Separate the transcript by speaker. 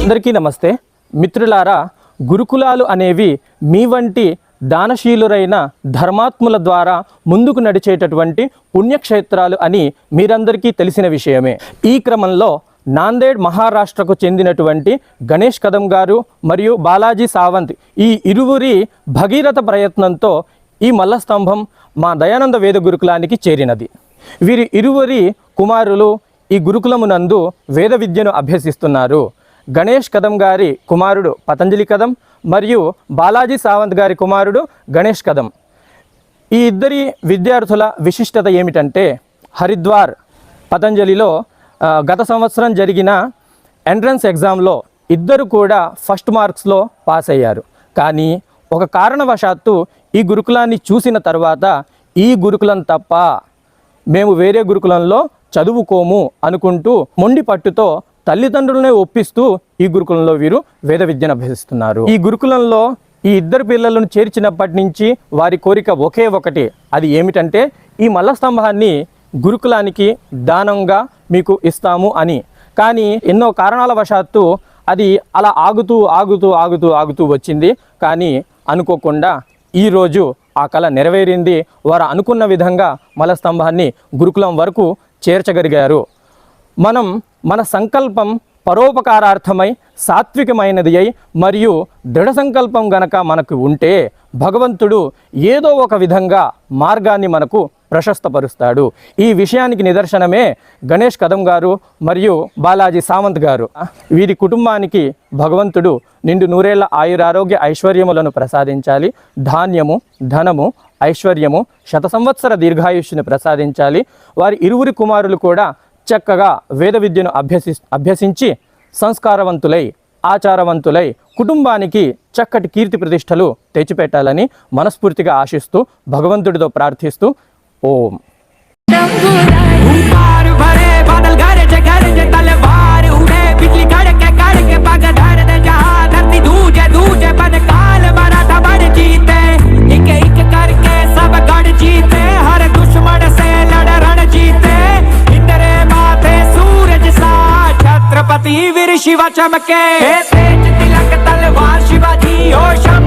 Speaker 1: అందరికీ నమస్తే మిత్రులారా, గురుకులాలు అనేవి మీ వంటి దానశీలురైన ధర్మాత్ముల ద్వారా ముందుకు నడిచేటటువంటి పుణ్యక్షేత్రాలు అని మీరందరికీ తెలిసిన విషయమే. ఈ క్రమంలో నాందేడ్ మహారాష్ట్రకు చెందినటువంటి గణేష్ కదం గారు మరియు బాలాజీ సావంత్ ఈ ఇరువురి భగీరథ ప్రయత్నంతో ఈ మల్లస్తంభం మా దయానంద వేద గురుకులానికి చేరినది. వీరి ఇరువురి కుమారులు ఈ గురుకులమునందు వేద విద్యను అభ్యసిస్తున్నారు. గణేష్ కదం గారి కుమారుడు పతంజలి కదం మరియు బాలాజీ సావంత్ గారి కుమారుడు గణేష్ కదం. ఈ ఇద్దరి విద్యార్థుల విశిష్టత ఏమిటంటే, హరిద్వార్ పతంజలిలో గత సంవత్సరం జరిగిన ఎంట్రన్స్ ఎగ్జామ్లో ఇద్దరు కూడా ఫస్ట్ మార్క్స్లో పాస్ అయ్యారు. కానీ ఒక కారణవశాత్తు ఈ గురుకులాన్ని చూసిన తర్వాత ఈ గురుకులం తప్ప మేము వేరే గురుకులంలో చదువుకోము అనుకుంటూ మొండి పట్టుతో తల్లిదండ్రులనే ఒప్పిస్తూ ఈ గురుకులంలో వీరు వేద విద్యను అభ్యసిస్తున్నారు. ఈ గురుకులంలో ఈ ఇద్దరు పిల్లలను చేర్చినప్పటి నుంచి వారి కోరిక ఒకే ఒకటి. అది ఏమిటంటే, ఈ మల్లస్తంభాన్ని గురుకులానికి దానంగా మీకు ఇస్తాము అని. కానీ ఎన్నో కారణాల వశాత్తు అది అలా ఆగుతూ వచ్చింది. కానీ అనుకోకుండా ఈరోజు ఆ కళ నెరవేరింది. వారు అనుకున్న విధంగా మల్లస్తంభాన్ని గురుకులం వరకు చేర్చగలిగారు. మన సంకల్పం పరోపకారార్థమై సాత్వికమైనది అయి మరియు దృఢ సంకల్పం గనక మనకు ఉంటే భగవంతుడు ఏదో ఒక విధంగా మార్గాన్ని మనకు ప్రశస్తపరుస్తాడు. ఈ విషయానికి నిదర్శనమే గణేష్ కదం గారు మరియు బాలాజీ సావంత్ గారు. వీరి కుటుంబానికి భగవంతుడు నిండు నూరేళ్ల ఆయురారోగ్య ఐశ్వర్యములను ప్రసాదించాలి. ధాన్యము, ధనము, ఐశ్వర్యము, 100 సంవత్సర దీర్ఘాయుష్యుని ప్రసాదించాలి. వారి ఇరువురి కుమారులు కూడా చక్కగా వేద విద్యను అభ్యసించి సంస్కారవంతులై ఆచారవంతులై కుటుంబానికి చక్కటి కీర్తి ప్రతిష్టలు తెచ్చిపెట్టాలని మనస్ఫూర్తిగా ఆశిస్తూ భగవంతుడితో ప్రార్థిస్తూ ఓం.
Speaker 2: शिवा चमके तेज तिलक तलवार शिवाजी ओ शंभू